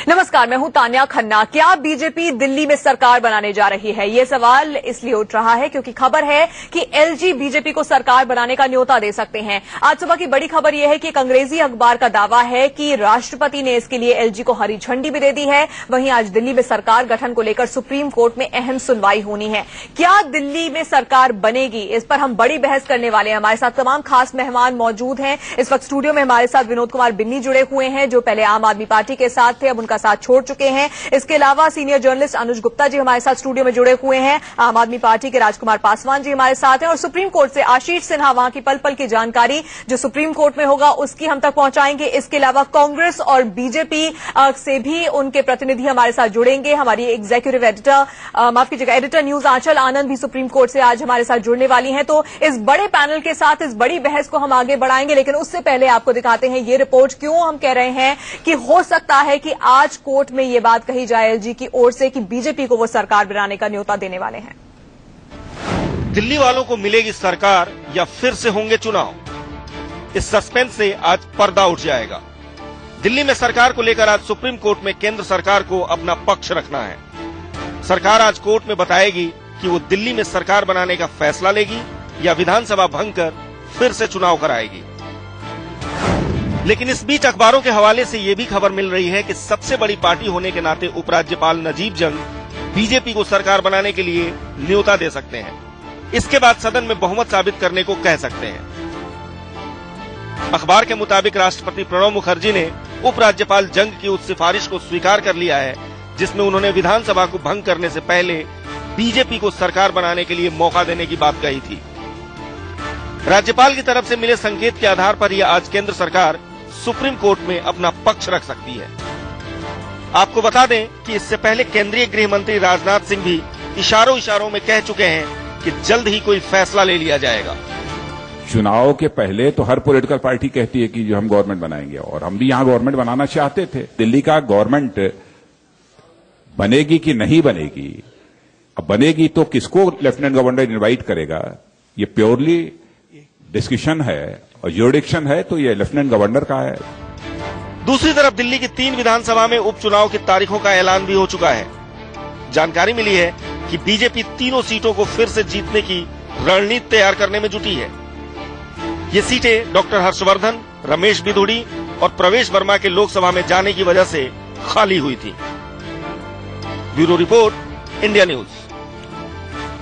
नमस्कार, मैं हूं तान्या खन्ना। क्या बीजेपी दिल्ली में सरकार बनाने जा रही है? ये सवाल इसलिए उठ रहा है क्योंकि खबर है कि एलजी बीजेपी को सरकार बनाने का न्योता दे सकते हैं। आज सुबह की बड़ी खबर यह है कि एक अंग्रेजी अखबार का दावा है कि राष्ट्रपति ने इसके लिए एलजी को हरी झंडी भी दे दी है। वहीं आज दिल्ली में सरकार गठन को लेकर सुप्रीम कोर्ट में अहम सुनवाई होनी है। क्या दिल्ली में सरकार बनेगी, इस पर हम बड़ी बहस करने वाले हैं। हमारे साथ तमाम खास मेहमान मौजूद हैं। इस वक्त स्टूडियो में हमारे साथ विनोद कुमार बिन्नी जुड़े हुए हैं, जो पहले आम आदमी पार्टी के साथ थे, अब उनका साथ छोड़ चुके हैं। इसके अलावा सीनियर जर्नलिस्ट अनुज गुप्ता जी हमारे साथ स्टूडियो में जुड़े हुए हैं। आम आदमी पार्टी के राजकुमार पासवान जी हमारे साथ हैं और सुप्रीम कोर्ट से आशीष सिन्हा, वहां की पल पल की जानकारी जो सुप्रीम कोर्ट में होगा उसकी हम तक पहुंचाएंगे। इसके अलावा कांग्रेस और बीजेपी से भी उनके प्रतिनिधि हमारे साथ जुड़ेंगे। हमारी एग्जीक्यूटिव एडिटर, माफ कीजिएगा, एडिटर न्यूज आंचल आनंद भी सुप्रीम कोर्ट से आज हमारे साथ जुड़ने वाली हैं। तो इस बड़े पैनल के साथ इस बड़ी बहस को हम आगे बढ़ाएंगे, लेकिन उससे पहले आपको दिखाते हैं ये रिपोर्ट। क्यों हम कह रहे हैं कि हो सकता है कि आज कोर्ट में ये बात कही जाए एलजी की ओर से कि बीजेपी को वो सरकार बनाने का न्योता देने वाले हैं। दिल्ली वालों को मिलेगी सरकार या फिर से होंगे चुनाव? इस सस्पेंस से आज पर्दा उठ जाएगा। दिल्ली में सरकार को लेकर आज सुप्रीम कोर्ट में केंद्र सरकार को अपना पक्ष रखना है। सरकार आज कोर्ट में बताएगी कि वो दिल्ली में सरकार बनाने का फैसला लेगी या विधानसभा भंग कर फिर से चुनाव कराएगी। लेकिन इस बीच अखबारों के हवाले से ये भी खबर मिल रही है कि सबसे बड़ी पार्टी होने के नाते उपराज्यपाल नजीब जंग बीजेपी को सरकार बनाने के लिए न्योता दे सकते हैं। इसके बाद सदन में बहुमत साबित करने को कह सकते हैं। अखबार के मुताबिक राष्ट्रपति प्रणब मुखर्जी ने उपराज्यपाल जंग की उस सिफारिश को स्वीकार कर लिया है जिसमें उन्होंने विधानसभा को भंग करने से पहले बीजेपी को सरकार बनाने के लिए मौका देने की बात कही थी। राज्यपाल की तरफ से मिले संकेत के आधार पर यह आज केंद्र सरकार सुप्रीम कोर्ट में अपना पक्ष रख सकती है। आपको बता दें कि इससे पहले केंद्रीय गृह मंत्री राजनाथ सिंह भी इशारों में कह चुके हैं कि जल्द ही कोई फैसला ले लिया जाएगा। चुनाव के पहले तो हर पॉलिटिकल पार्टी कहती है कि जो हम गवर्नमेंट बनाएंगे, और हम भी यहां गवर्नमेंट बनाना चाहते थे। दिल्ली का गवर्नमेंट बनेगी कि नहीं बनेगी, अब बनेगी तो किसको लेफ्टिनेंट गवर्नर इनवाइट करेगा, ये प्योरली डिस्कशन है और ज्यूरिडिक्शन है तो ये लेफ्टिनेंट गवर्नर का है। दूसरी तरफ दिल्ली की 3 विधानसभा में उपचुनाव की तारीखों का ऐलान भी हो चुका है। जानकारी मिली है कि बीजेपी तीनों सीटों को फिर से जीतने की रणनीति तैयार करने में जुटी है। ये सीटें डॉक्टर हर्षवर्धन, रमेश बिधूड़ी और प्रवेश वर्मा के लोकसभा में जाने की वजह से खाली हुई थी। Bureau report, India news.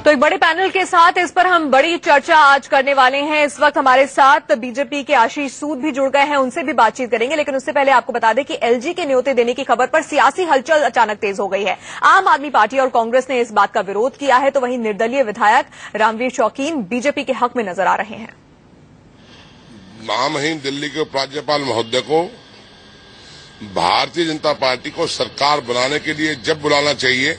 तो एक बड़े पैनल के साथ इस पर हम बड़ी चर्चा आज करने वाले हैं। इस वक्त हमारे साथ बीजेपी के आशीष सूद भी जुड़ गए हैं, उनसे भी बातचीत करेंगे। लेकिन उससे पहले आपको बता दें कि एलजी के न्योते देने की खबर पर सियासी हलचल अचानक तेज हो गई है। आम आदमी पार्टी और कांग्रेस ने इस बात का विरोध किया है, तो वहीं निर्दलीय विधायक रामवीर शौकीन बीजेपी के हक में नजर आ रहे हैं। नामहीन दिल्ली के उपराज्यपाल महोदय को भारतीय जनता पार्टी को सरकार बनाने के लिए जब बुलाना चाहिए,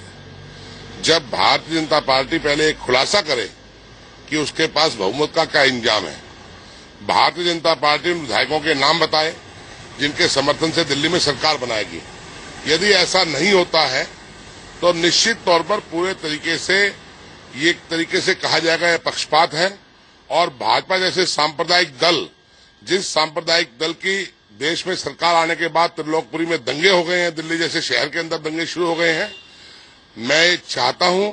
जब भारतीय जनता पार्टी पहले एक खुलासा करे कि उसके पास बहुमत का क्या इंतजाम है। भारतीय जनता पार्टी उन विधायकों के नाम बताए जिनके समर्थन से दिल्ली में सरकार बनाएगी। यदि ऐसा नहीं होता है तो निश्चित तौर पर पूरे तरीके से ये एक तरीके से कहा जाएगा यह पक्षपात है। और भाजपा जैसे सांप्रदायिक दल, जिस सांप्रदायिक दल की देश में सरकार आने के बाद त्रिलोकपुरी में दंगे हो गए हैं, दिल्ली जैसे शहर के अंदर दंगे शुरू हो गए हैं, मैं चाहता हूं,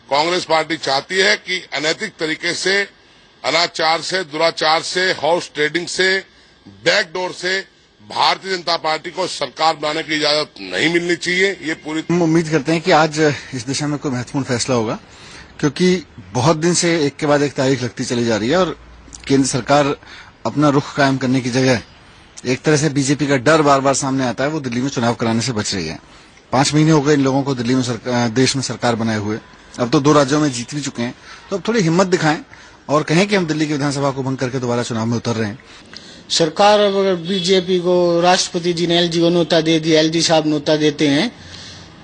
कांग्रेस पार्टी चाहती है कि अनैतिक तरीके से, अनाचार से, दुराचार से, हाउस ट्रेडिंग से, बैकडोर से भारतीय जनता पार्टी को सरकार बनाने की इजाजत नहीं मिलनी चाहिए। ये पूरी हम उम्मीद करते हैं कि आज इस दिशा में कोई महत्वपूर्ण फैसला होगा, क्योंकि बहुत दिन से एक के बाद एक तारीख लगती चली जा रही है और केंद्र सरकार अपना रुख कायम करने की जगह एक तरह से बीजेपी का डर बार बार सामने आता है, वो दिल्ली में चुनाव कराने से बच रही है। 5 महीने हो गए इन लोगों को दिल्ली में देश में सरकार बनाए हुए, अब तो 2 राज्यों में जीत भी चुके हैं। तो अब थोड़ी हिम्मत दिखाएं और कहें कि हम दिल्ली की विधानसभा को भंग करके दोबारा चुनाव में उतर रहे हैं। सरकार अगर बीजेपी को राष्ट्रपति जी ने एलजी को न्योता दे दिया, एलजी साहब न्योता देते हैं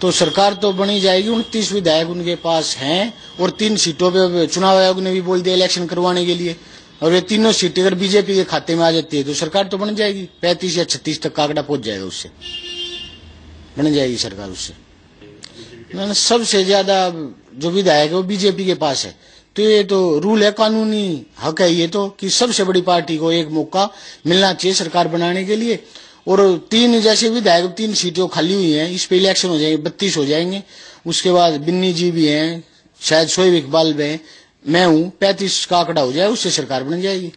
तो सरकार तो बनी जाएगी। 29 विधायक उनके पास हैं और 3 सीटों पे चुनाव आयोग ने भी बोल दिया इलेक्शन करवाने के लिए, और ये तीनों सीटें अगर बीजेपी के खाते में आ जाती है तो सरकार तो बन जाएगी। 35 या 36 तक का आंकड़ा पहुंच जाएगा, उससे बन जाएगी सरकार। उससे सबसे ज्यादा जो विधायक है वो बीजेपी के पास है। तो ये तो रूल है, कानूनी हक है ये तो, कि सबसे बड़ी पार्टी को एक मौका मिलना चाहिए सरकार बनाने के लिए। और 3 जैसे विधायक 3 सीटें खाली हुई हैं, इस पे इलेक्शन हो जाएंगे, 32 हो जाएंगे। उसके बाद बिन्नी जी भी हैं, शायद शोएब इकबाल भी हैं, मैं हूं, 35 का आंकड़ा हो जाए, उससे सरकार बन जाएगी।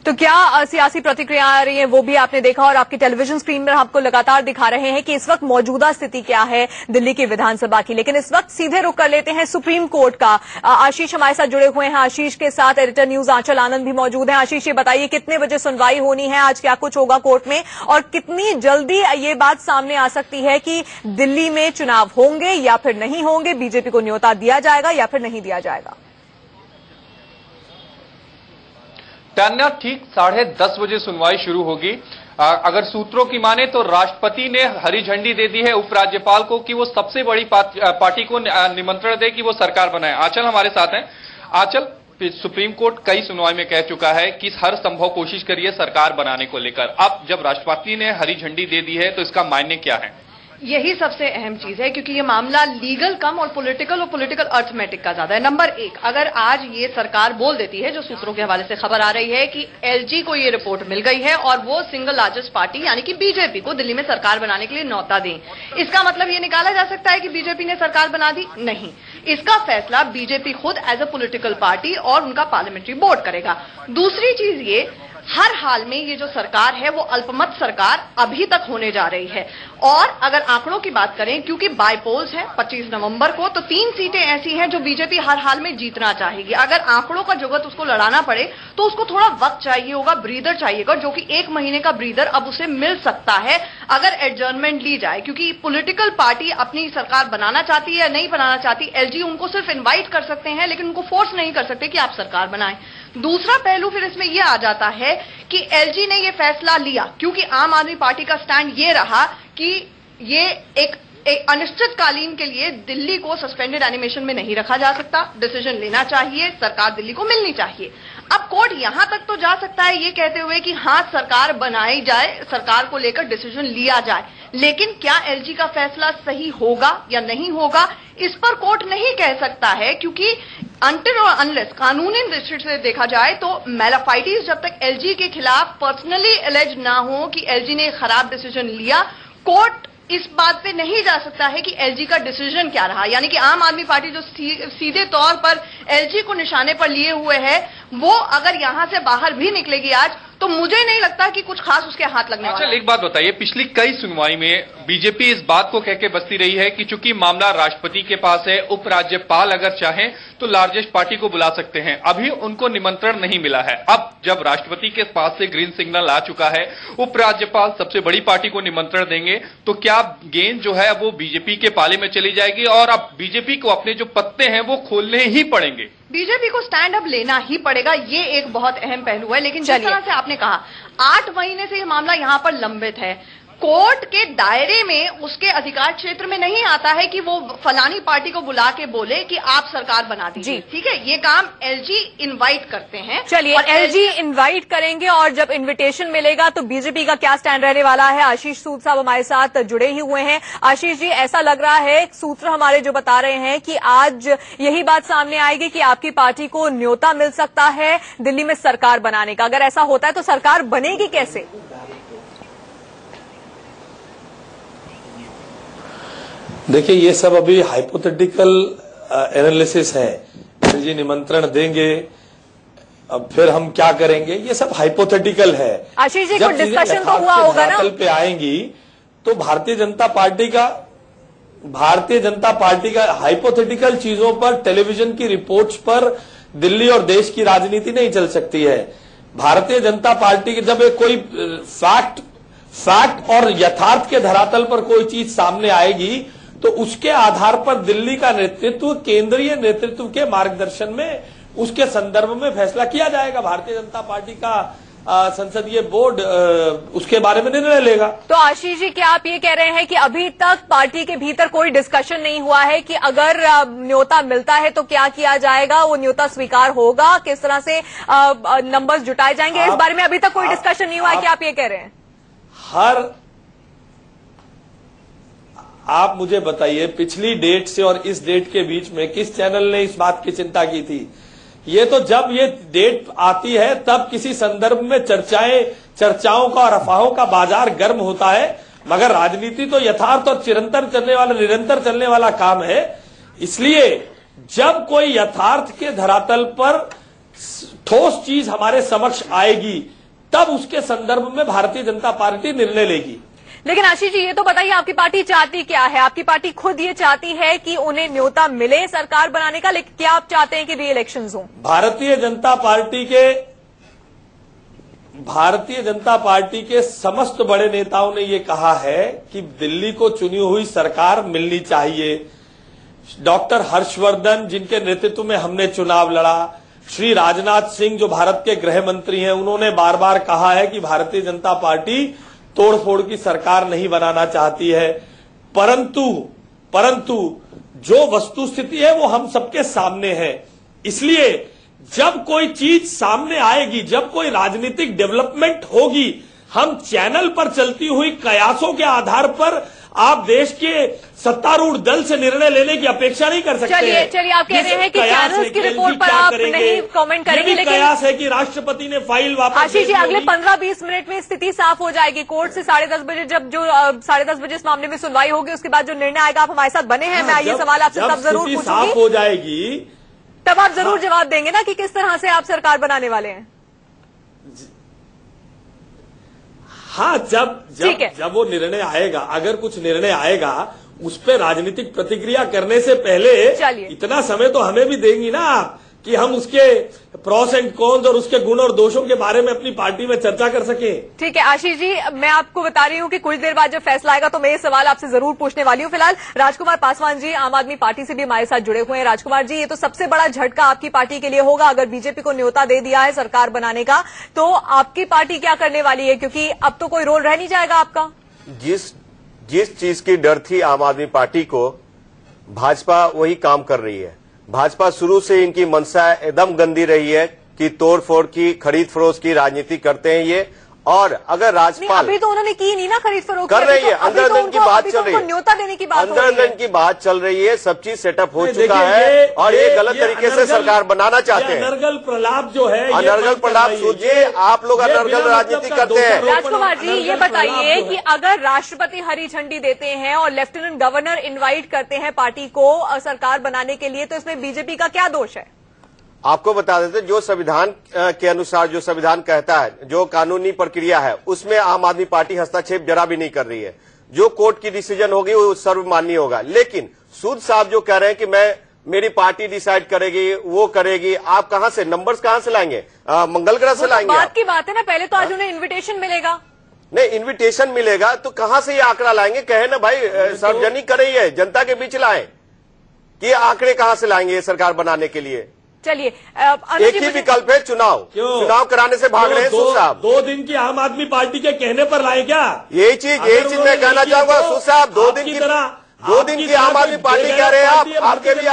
तो क्या सियासी प्रतिक्रिया आ रही है वो भी आपने देखा और आपकी टेलीविजन स्क्रीन पर आपको लगातार दिखा रहे हैं कि इस वक्त मौजूदा स्थिति क्या है दिल्ली की विधानसभा की। लेकिन इस वक्त सीधे रुख कर लेते हैं सुप्रीम कोर्ट का। आशीष हमारे साथ जुड़े हुए हैं। आशीष के साथ एडिटर न्यूज आंचल आनंद भी मौजूद हैं। आशीष, ये बताइए कितने बजे सुनवाई होनी है, आज क्या कुछ होगा कोर्ट में और कितनी जल्दी ये बात सामने आ सकती है कि दिल्ली में चुनाव होंगे या फिर नहीं होंगे, बीजेपी को न्योता दिया जाएगा या फिर नहीं दिया जाएगा? टान्या, ठीक 10:30 बजे सुनवाई शुरू होगी। अगर सूत्रों की माने तो राष्ट्रपति ने हरी झंडी दे दी है उपराज्यपाल को कि वो सबसे बड़ी पार्टी को निमंत्रण दे कि वो सरकार बनाए। आंचल हमारे साथ हैं। आंचल, सुप्रीम कोर्ट कई सुनवाई में कह चुका है कि हर संभव कोशिश करिए सरकार बनाने को लेकर। अब जब राष्ट्रपति ने हरी झंडी दे दी है तो इसका मायने क्या है? यही सबसे अहम चीज है, क्योंकि ये मामला लीगल कम और पॉलिटिकल अर्थमेटिक का ज्यादा है। नंबर 1, अगर आज ये सरकार बोल देती है, जो सूत्रों के हवाले से खबर आ रही है कि एलजी को ये रिपोर्ट मिल गई है और वो सिंगल लार्जेस्ट पार्टी यानी कि बीजेपी को दिल्ली में सरकार बनाने के लिए न्योता दें, इसका मतलब ये निकाला जा सकता है कि बीजेपी ने सरकार बना दी? नहीं, इसका फैसला बीजेपी खुद एज अ पॉलिटिकल पार्टी और उनका पार्लियामेंट्री बोर्ड करेगा। दूसरी चीज ये, हर हाल में ये जो सरकार है वो अल्पमत सरकार अभी तक होने जा रही है। और अगर आंकड़ों की बात करें, क्योंकि बाईपोल्स है 25 नवंबर को, तो 3 सीटें ऐसी हैं जो बीजेपी हर हाल में जीतना चाहेगी। अगर आंकड़ों का जुगत उसको लड़ाना पड़े तो उसको थोड़ा वक्त चाहिए होगा, ब्रीदर चाहिएगा, जो कि 1 महीने का ब्रीदर अब उसे मिल सकता है अगर एडजर्नमेंट ली जाए। क्योंकि पॉलिटिकल पार्टी अपनी सरकार बनाना चाहती है या नहीं बनाना चाहती, एलजी उनको सिर्फ इन्वाइट कर सकते हैं लेकिन उनको फोर्स नहीं कर सकते कि आप सरकार बनाएं। दूसरा पहलू फिर इसमें यह आ जाता है कि एलजी ने यह फैसला लिया क्योंकि आम आदमी पार्टी का स्टैंड ये रहा कि ये एक अनिश्चितकालीन के लिए दिल्ली को सस्पेंडेड एनिमेशन में नहीं रखा जा सकता, डिसीजन लेना चाहिए, सरकार दिल्ली को मिलनी चाहिए। अब कोर्ट यहां तक तो जा सकता है ये कहते हुए कि हाँ सरकार बनाई जाए, सरकार को लेकर डिसीजन लिया जाए, लेकिन क्या एलजी का फैसला सही होगा या नहीं होगा, इस पर कोर्ट नहीं कह सकता है। क्योंकि अनटिल और अनलेस कानूनी दृष्टि से देखा जाए तो मैलाफाइटीज जब तक एलजी के खिलाफ पर्सनली एलेज ना हो कि एलजी ने खराब डिसीजन लिया, कोर्ट इस बात पे नहीं जा सकता है कि एलजी का डिसीजन क्या रहा। यानी कि आम आदमी पार्टी जो सीधे तौर पर एलजी को निशाने पर लिए हुए है, वो अगर यहां से बाहर भी निकलेगी आज, तो मुझे नहीं लगता कि कुछ खास उसके हाथ लगने वाला है। अच्छा, एक बात बताइए, पिछली कई सुनवाई में बीजेपी इस बात को कहके बसती रही है कि चूंकि मामला राष्ट्रपति के पास है, उपराज्यपाल अगर चाहें तो लार्जेस्ट पार्टी को बुला सकते हैं, अभी उनको निमंत्रण नहीं मिला है। अब जब राष्ट्रपति के पास से ग्रीन सिग्नल आ चुका है, उपराज्यपाल सबसे बड़ी पार्टी को निमंत्रण देंगे, तो क्या गेंद जो है वो बीजेपी के पाले में चली जाएगी और अब बीजेपी को अपने जो पत्ते हैं वो खोलने ही पड़ेंगे? बीजेपी को स्टैंड अप लेना ही पड़ेगा, ये एक बहुत अहम पहलू है। लेकिन जिस तरह से आपने कहा 8 महीने से यह मामला यहां पर लंबित है, कोर्ट के दायरे में उसके अधिकार क्षेत्र में नहीं आता है कि वो फलानी पार्टी को बुला के बोले कि आप सरकार बना दीजिए। ठीक है, ये काम एलजी इनवाइट करते हैं। चलिए, एलजी इनवाइट करेंगे और जब इनविटेशन मिलेगा तो बीजेपी का क्या स्टैंड रहने वाला है, आशीष सूद साहब हमारे साथ जुड़े ही हुए हैं। आशीष जी, ऐसा लग रहा है, सूत्र हमारे जो बता रहे हैं कि आज यही बात सामने आएगी कि आपकी पार्टी को न्योता मिल सकता है दिल्ली में सरकार बनाने का। अगर ऐसा होता है तो सरकार बनेगी कैसे? देखिए, ये सब अभी हाइपोथेटिकल एनालिसिस है। जी निमंत्रण देंगे, अब फिर हम क्या करेंगे, ये सब हाइपोथेटिकल है। आशीष जी, कोई डिस्कशन तो हुआ होगा ना? पे आएंगी तो भारतीय जनता पार्टी का हाइपोथेटिकल चीजों पर, टेलीविजन की रिपोर्ट्स पर दिल्ली और देश की राजनीति नहीं चल सकती है। भारतीय जनता पार्टी की जब एक कोई फैक्ट और यथार्थ के धरातल पर कोई चीज सामने आएगी तो उसके आधार पर दिल्ली का नेतृत्व, केंद्रीय नेतृत्व के मार्गदर्शन में, उसके संदर्भ में फैसला किया जाएगा। भारतीय जनता पार्टी का संसदीय बोर्ड उसके बारे में निर्णय लेगा। तो आशीष जी, क्या आप ये कह रहे हैं कि अभी तक पार्टी के भीतर कोई डिस्कशन नहीं हुआ है कि अगर न्योता मिलता है तो क्या किया जाएगा, वो न्योता स्वीकार होगा, किस तरह से नंबर्स जुटाए जाएंगे, इस बारे में अभी तक कोई डिस्कशन नहीं हुआ है? क्या आप ये कह रहे हैं? आप मुझे बताइए, पिछली डेट से और इस डेट के बीच में किस चैनल ने इस बात की चिंता की थी? ये तो जब ये डेट आती है तब किसी संदर्भ में चर्चाएं चर्चाओं का और अफवाहों का बाजार गर्म होता है, मगर राजनीति तो यथार्थ और निरंतर चलने वाला काम है। इसलिए जब कोई यथार्थ के धरातल पर ठोस चीज हमारे समक्ष आएगी, तब उसके संदर्भ में भारतीय जनता पार्टी निर्णय लेगी। लेकिन आशीष जी, ये तो बताइए, आपकी पार्टी चाहती क्या है? आपकी पार्टी खुद ये चाहती है कि उन्हें न्योता मिले सरकार बनाने का, लेकिन क्या आप चाहते हैं कि री इलेक्शंस हों? भारतीय जनता पार्टी के समस्त बड़े नेताओं ने ये कहा है कि दिल्ली को चुनी हुई सरकार मिलनी चाहिए। डॉक्टर हर्षवर्धन, जिनके नेतृत्व में हमने चुनाव लड़ा, श्री राजनाथ सिंह जो भारत के गृह मंत्री हैं, उन्होंने बार बार कहा है कि भारतीय जनता पार्टी तोड़फोड़ की सरकार नहीं बनाना चाहती है। परंतु जो वस्तुस्थिति है वो हम सबके सामने है। इसलिए जब कोई चीज सामने आएगी, जब कोई राजनीतिक डेवलपमेंट होगी, हम चैनल पर चलती हुई कयासों के आधार पर आप देश के सत्तारूढ़ दल से निर्णय लेने की अपेक्षा नहीं कर सकते। चलिए आप कह रहे हैं कि चैनल्स की रिपोर्ट पर आप नहीं कमेंट करेंगे, लेकिन कयास है कि राष्ट्रपति ने फाइल वापस। आशीष जी, अगले 15-20 मिनट में स्थिति साफ हो जाएगी। कोर्ट से 10:30 बजे जब 10:30 बजे इस मामले में सुनवाई होगी, उसके बाद जो निर्णय आएगा, आप हमारे साथ बने हैं। मैं ये सवाल आपसे तब जरूर पूछूंगी, साफ हो जाएगी तब आप जरूर जवाब देंगे ना कि किस तरह से आप सरकार बनाने वाले हैं। हाँ, जब वो निर्णय आएगा, अगर कुछ निर्णय आएगा, उस पर राजनीतिक प्रतिक्रिया करने से पहले इतना समय तो हमें भी देंगी ना आप, कि हम उसके प्रॉस एंड कॉन्स और उसके गुण और दोषों के बारे में अपनी पार्टी में चर्चा कर सके। ठीक है आशीष जी, मैं आपको बता रही हूँ कि कुछ देर बाद जब फैसला आएगा तो मैं ये सवाल आपसे जरूर पूछने वाली हूँ। फिलहाल राजकुमार पासवान जी आम आदमी पार्टी से भी हमारे साथ जुड़े हुए हैं। राजकुमार जी, ये तो सबसे बड़ा झटका आपकी पार्टी के लिए होगा अगर बीजेपी को न्योता दे दिया है सरकार बनाने का, तो आपकी पार्टी क्या करने वाली है? क्योंकि अब तो कोई रोल रह नहीं जाएगा आपका। जिस चीज की डर थी आम आदमी पार्टी को, भाजपा वही काम कर रही है। भाजपा शुरू से इनकी मंशा एकदम गंदी रही है कि तोड़फोड़ की, खरीद फरोख्त की राजनीति करते हैं ये। और अगर राज्यपाल अभी तो उन्होंने की नहीं ना खरीद फरोख्त, कर रही है, अंदर अंदर की बात चल रही है, न्योता देने की बात, अंदर अंदर की बात चल रही है, सब चीज सेटअप हो चुका है और ये गलत तरीके से सरकार बनाना चाहते हैं। अनर्गल प्रलाप जो है, अनर्गल प्रलाप सोचिए, आप लोग अनर्गल राजनीति करते हैं। राजकुमार जी, ये बताइए कि अगर राष्ट्रपति हरी झंडी देते हैं और लेफ्टिनेंट गवर्नर इनवाइट करते हैं पार्टी को सरकार बनाने के लिए, तो इसमें बीजेपी का क्या दोष है? आपको बता देते, जो संविधान के अनुसार, जो संविधान कहता है, जो कानूनी प्रक्रिया है, उसमें आम आदमी पार्टी हस्तक्षेप जरा भी नहीं कर रही है। जो कोर्ट की डिसीजन होगी वो सर्वमान्य होगा। लेकिन सूद साहब जो कह रहे हैं कि मेरी पार्टी डिसाइड करेगी, वो करेगी, आप कहां से नंबर्स कहां से लाएंगे? मंगल ग्रह से लाएंगे? बात की बात है ना, पहले तो आज उन्हें इन्विटेशन मिलेगा। नहीं, इन्विटेशन मिलेगा तो कहां से ये आंकड़ा लाएंगे? कहे ना भाई, सार्वजनिक करिए, जनता के बीच लाएं कि आंकड़े कहां से लाएंगे सरकार बनाने के लिए? चलिए, एक ही विकल्प है, चुनाव कराने से भाग रहे हैं सूद साहब। 2 दिन की आम आदमी पार्टी के कहने पर लाए क्या? यही चीज मैं कहना चाहूंगा सूद साहब। 2 दिन की आम आदमी पार्टी कह रहे हैं आप, आपके भी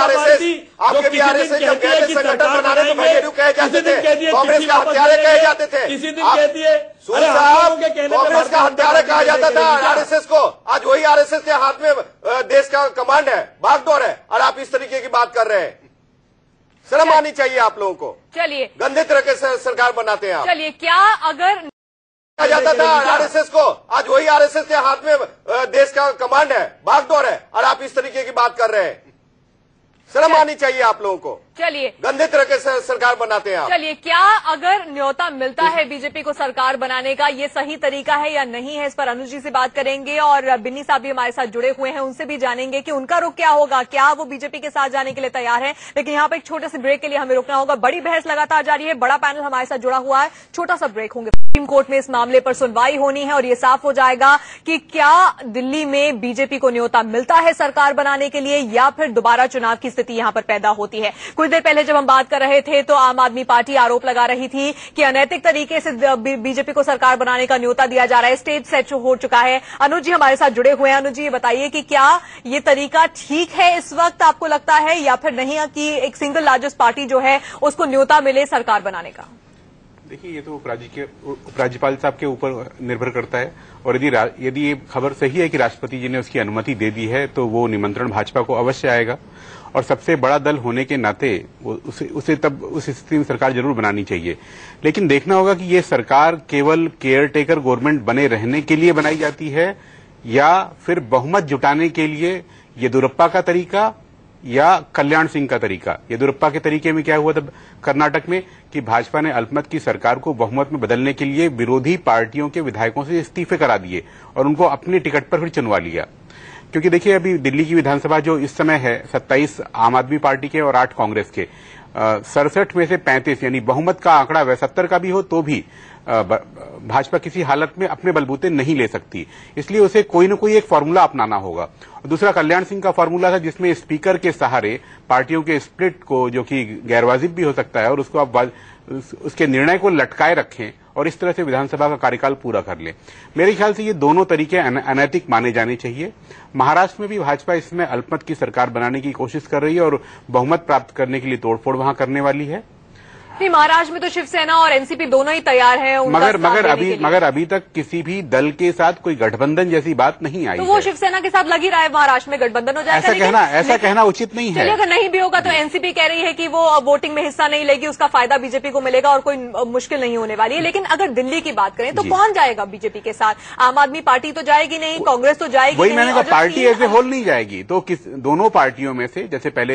आरएसएस जब गए थे संगठन बनाने तो भैया कहे जाते थे, कांग्रेस का हत्यारे कहे जाते थे। किसी दिन कह दिए सूद साहब, कांग्रेस का हत्यारे कहा जाता था आरएसएस को। आज वही आरएसएस के हाथ में देश का कमांड है, भागदौड़ है, और आप इस तरीके की बात कर रहे हैं। शर्म आनी चाहिए आप लोगों को। चलिए, गंदे तरह के सरकार बनाते हैं आप। चलिए, क्या अगर कहा जाता था आरएसएस को, आज वही आरएसएस के हाथ में देश का कमांड है, भागदौड़ है, और आप इस तरीके की बात कर रहे हैं। शर्म आनी चाहिए आप लोगों को। चलिए, गंदे तरह के सरकार बनाते हैं आप। चलिए, क्या अगर न्योता मिलता है बीजेपी को सरकार बनाने का, ये सही तरीका है या नहीं है, इस पर अनुज जी से बात करेंगे और बिन्नी साहब भी हमारे साथ जुड़े हुए हैं, उनसे भी जानेंगे कि उनका रुख क्या होगा, क्या वो बीजेपी के साथ जाने के लिए तैयार है। लेकिन यहाँ पर एक छोटे से ब्रेक के लिए हमें रुकना होगा। बड़ी बहस लगातार जारी है, बड़ा पैनल हमारे साथ जुड़ा हुआ है, छोटा सा ब्रेक होंगे। सुप्रीम कोर्ट में इस मामले पर सुनवाई होनी है और ये साफ हो जाएगा कि क्या दिल्ली में बीजेपी को न्योता मिलता है सरकार बनाने के लिए या फिर दोबारा चुनाव की स्थिति यहां पर पैदा होती है। कुछ देर पहले जब हम बात कर रहे थे तो आम आदमी पार्टी आरोप लगा रही थी कि अनैतिक तरीके से बीजेपी को सरकार बनाने का न्योता दिया जा रहा है, स्टेज सेट हो चुका है। अनुज जी हमारे साथ जुड़े हुए हैं। अनुज जी, ये बताइए कि क्या ये तरीका ठीक है इस वक्त, आपको लगता है, या फिर नहीं कि एक सिंगल लार्जेस्ट पार्टी जो है उसको न्योता मिले सरकार बनाने का? देखिए, ये तो उपराज्यपाल साहब के ऊपर निर्भर करता है, और यदि ये खबर सही है कि राष्ट्रपति जी ने उसकी अनुमति दे दी है तो वो निमंत्रण भाजपा को अवश्य आएगा, और सबसे बड़ा दल होने के नाते उसे तब उस स्थिति में सरकार जरूर बनानी चाहिए। लेकिन देखना होगा कि ये सरकार केवल केयर टेकर गवर्नमेंट बने रहने के लिए बनाई जाती है या फिर बहुमत जुटाने के लिए येदियुरप्पा का तरीका या कल्याण सिंह का तरीका। येदियुरप्पा के तरीके में क्या हुआ था कर्नाटक में कि भाजपा ने अल्पमत की सरकार को बहुमत में बदलने के लिए विरोधी पार्टियों के विधायकों से इस्तीफे करा दिए और उनको अपने टिकट पर फिर चुनवा लिया। क्योंकि देखिए, अभी दिल्ली की विधानसभा जो इस समय है 27 आम आदमी पार्टी के और 8 कांग्रेस के, 67 में से 35 यानी बहुमत का आंकड़ा वह 70 का भी हो तो भी भाजपा किसी हालत में अपने बलबूते नहीं ले सकती, इसलिए उसे कोई न कोई एक फॉर्मूला अपनाना होगा। दूसरा कल्याण सिंह का फॉर्मूला था जिसमें स्पीकर के सहारे पार्टियों के स्प्लिट को, जो कि गैरवाजिब भी हो सकता है, और उसको आप उसके निर्णय को लटकाए रखें और इस तरह से विधानसभा का कार्यकाल पूरा कर लें। मेरे ख्याल से ये दोनों तरीके अनैतिक माने जाने चाहिए। महाराष्ट्र में भी भाजपा इस समय अल्पमत की सरकार बनाने की कोशिश कर रही है और बहुमत प्राप्त करने के लिए तोड़फोड़ वहां करने वाली है। नहीं, महाराष्ट्र में तो शिवसेना और एनसीपी दोनों ही तैयार हैं। मगर अभी तक किसी भी दल के साथ कोई गठबंधन जैसी बात नहीं आई। तो वो शिवसेना के साथ लगी रहा है, महाराष्ट्र में गठबंधन हो जाएगा। ऐसा कहना उचित नहीं है। चलिए, अगर नहीं भी होगा तो एनसीपी कह रही है कि वो वोटिंग में हिस्सा नहीं लेगी, उसका फायदा बीजेपी को मिलेगा और कोई मुश्किल नहीं होने वाली है। लेकिन अगर दिल्ली की बात करें तो कौन जाएगा बीजेपी के साथ? आम आदमी पार्टी तो जाएगी नहीं, कांग्रेस तो जाएगी वही मैंने कहा, पार्टी एज ए होल नहीं जाएगी। तो दोनों पार्टियों में से, जैसे पहले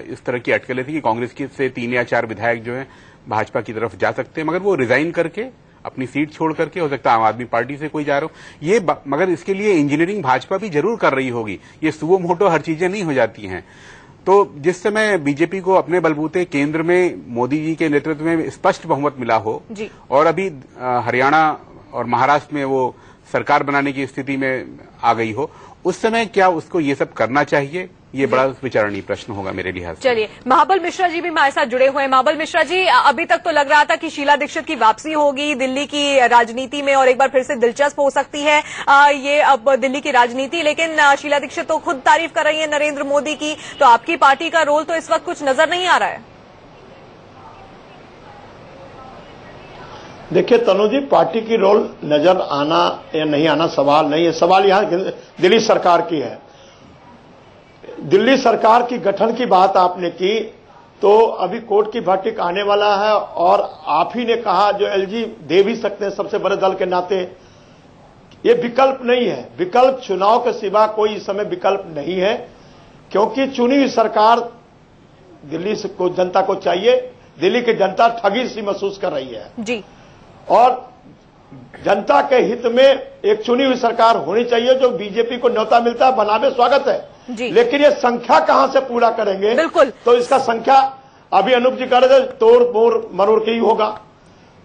इस तरह की अटकलें थी कि कांग्रेस की से 3 या 4 विधायक जो है भाजपा की तरफ जा सकते हैं, मगर वो रिजाइन करके अपनी सीट छोड़ करके, हो सकता है आम आदमी पार्टी से कोई जा रहा हो ये, मगर इसके लिए इंजीनियरिंग भाजपा भी जरूर कर रही होगी। ये सुओ मोटो हर चीजें नहीं हो जाती हैं। तो जिस समय बीजेपी को अपने बलबूते केंद्र में मोदी जी के नेतृत्व में स्पष्ट बहुमत मिला हो और अभी हरियाणा और महाराष्ट्र में वो सरकार बनाने की स्थिति में आ गई हो, उस समय क्या उसको ये सब करना चाहिए? ये बड़ा विचारणीय प्रश्न होगा मेरे लिहाज से। चलिए, महाबल मिश्रा जी भी हमारे साथ जुड़े हुए हैं। महाबल मिश्रा जी, अभी तक तो लग रहा था कि शीला दीक्षित की वापसी होगी दिल्ली की राजनीति में और एक बार फिर से दिलचस्प हो सकती है ये अब दिल्ली की राजनीति, लेकिन शीला दीक्षित तो खुद तारीफ कर रही है नरेंद्र मोदी की, तो आपकी पार्टी का रोल तो इस वक्त कुछ नजर नहीं आ रहा है। देखिए तनु जी, पार्टी की रोल नजर आना या नहीं आना सवाल नहीं है, सवाल यहाँ दिल्ली सरकार की है। दिल्ली सरकार की गठन की बात आपने की, तो अभी कोर्ट की वर्डिक्ट आने वाला है और आप ही ने कहा जो एलजी दे भी सकते हैं सबसे बड़े दल के नाते, ये विकल्प नहीं है। विकल्प चुनाव के सिवा कोई इस समय विकल्प नहीं है, क्योंकि चुनी हुई सरकार दिल्ली को जनता को चाहिए। दिल्ली की जनता ठगी सी महसूस कर रही है जी, और जनता के हित में एक चुनी हुई सरकार होनी चाहिए। जो बीजेपी को न्योता मिलता है बनावे स्वागत है, लेकिन ये संख्या कहां से पूरा करेंगे? बिल्कुल, तो इसका संख्या अभी अनूप जी कह रहे थे तोड़ मोड़ मरोड़ के ही होगा।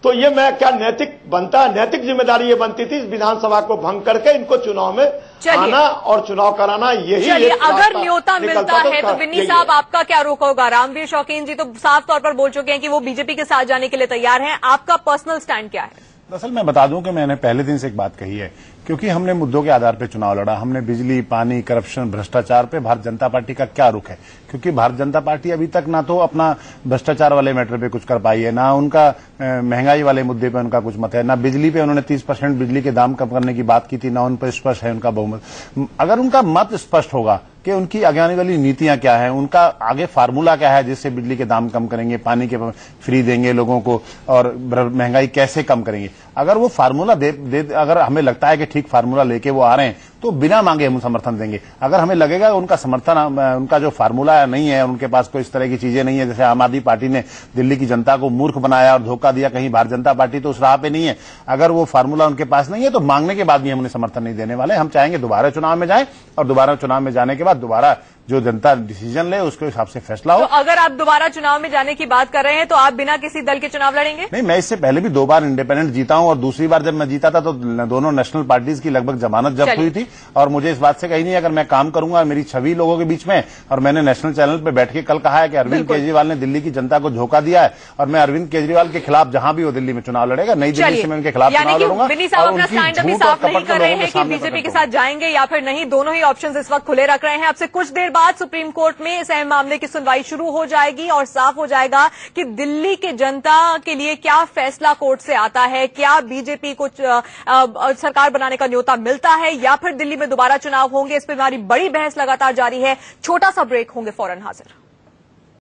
तो ये मैं क्या नैतिक बनता है? नैतिक जिम्मेदारी ये बनती थी विधानसभा को भंग करके इनको चुनाव में आना और चुनाव कराना। यही अगर न्योता मिलता है तो बिन्नी साहब आपका क्या रुख होगा? रामवीर शौकीन जी तो साफ तौर पर बोल चुके हैं कि वो बीजेपी के साथ जाने के लिए तैयार हैं। आपका पर्सनल स्टैंड क्या है? दरअसल मैं बता दूं कि मैंने पहले दिन से एक बात कही है, क्योंकि हमने मुद्दों के आधार पर चुनाव लड़ा। हमने बिजली, पानी, करप्शन, भ्रष्टाचार पे भारतीय जनता पार्टी का क्या रुख है, क्योंकि भारतीय जनता पार्टी अभी तक ना तो अपना भ्रष्टाचार वाले मैटर पे कुछ कर पाई है, ना उनका महंगाई वाले मुद्दे पे उनका कुछ मत है, ना बिजली पे उन्होंने 30% बिजली के दाम कम करने की बात की थी, ना उन पर स्पष्ट है उनका बहुमत। अगर उनका मत स्पष्ट होगा कि उनकी आगे वाली नीतियां क्या है, उनका आगे फार्मूला क्या है जिससे बिजली के दाम कम करेंगे, पानी के फ्री देंगे लोगों को और महंगाई कैसे कम करेंगे, अगर वो फार्मूला अगर हमें लगता है कि ठीक फार्मूला लेके वो आ रहे हैं तो बिना मांगे हम समर्थन देंगे। अगर हमें लगेगा उनका समर्थन, उनका जो फार्मूला नहीं है, उनके पास कोई इस तरह की चीजें नहीं है, जैसे आम आदमी पार्टी ने दिल्ली की जनता को मूर्ख बनाया और धोखा दिया, कहीं भारतीय जनता पार्टी तो उस राह पे नहीं है। अगर वो फार्मूला उनके पास नहीं है तो मांगने के बाद भी हम उन्हें समर्थन नहीं देने वाले। हम चाहेंगे दोबारा चुनाव में जाए और दोबारा चुनाव में जाने के बाद दोबारा जो जनता डिसीजन ले उसके हिसाब से फैसला हो। तो अगर आप दोबारा चुनाव में जाने की बात कर रहे हैं तो आप बिना किसी दल के चुनाव लड़ेंगे? नहीं, मैं इससे पहले भी 2 बार इंडिपेंडेंट जीता हूं और दूसरी बार जब मैं जीता था तो दोनों नेशनल पार्टीज की लगभग जमानत जब्त हुई थी और मुझे इस बात से कहीं नहीं, अगर मैं काम करूंगा मेरी छवि लोगों के बीच में। और मैंने नेशनल चैनल पर बैठ के कल कहा है कि अरविंद केजरीवाल ने दिल्ली की जनता को धोखा दिया है और मैं अरविंद केजरीवाल के खिलाफ जहां भी वो दिल्ली में चुनाव लड़ेगा, नई दिल्ली से मैं उनके खिलाफ चुनाव लड़ूंगा। बिन्नी साहब अपना स्टैंड अभी साफ नहीं कर रहे हैं कि बीजेपी के साथ जाएंगे या फिर नहीं, दोनों ही ऑप्शन इस वक्त खुले रख रहे हैं। आपसे कुछ देर बाद सुप्रीम कोर्ट में इस अहम मामले की सुनवाई शुरू हो जाएगी और साफ हो जाएगा कि दिल्ली की जनता के लिए क्या फैसला कोर्ट से आता है, क्या बीजेपी को सरकार बनाने का न्योता मिलता है या फिर दिल्ली में दोबारा चुनाव होंगे। इस पर हमारी बड़ी बहस लगातार जारी है। छोटा सा ब्रेक, होंगे फौरन हाजिर।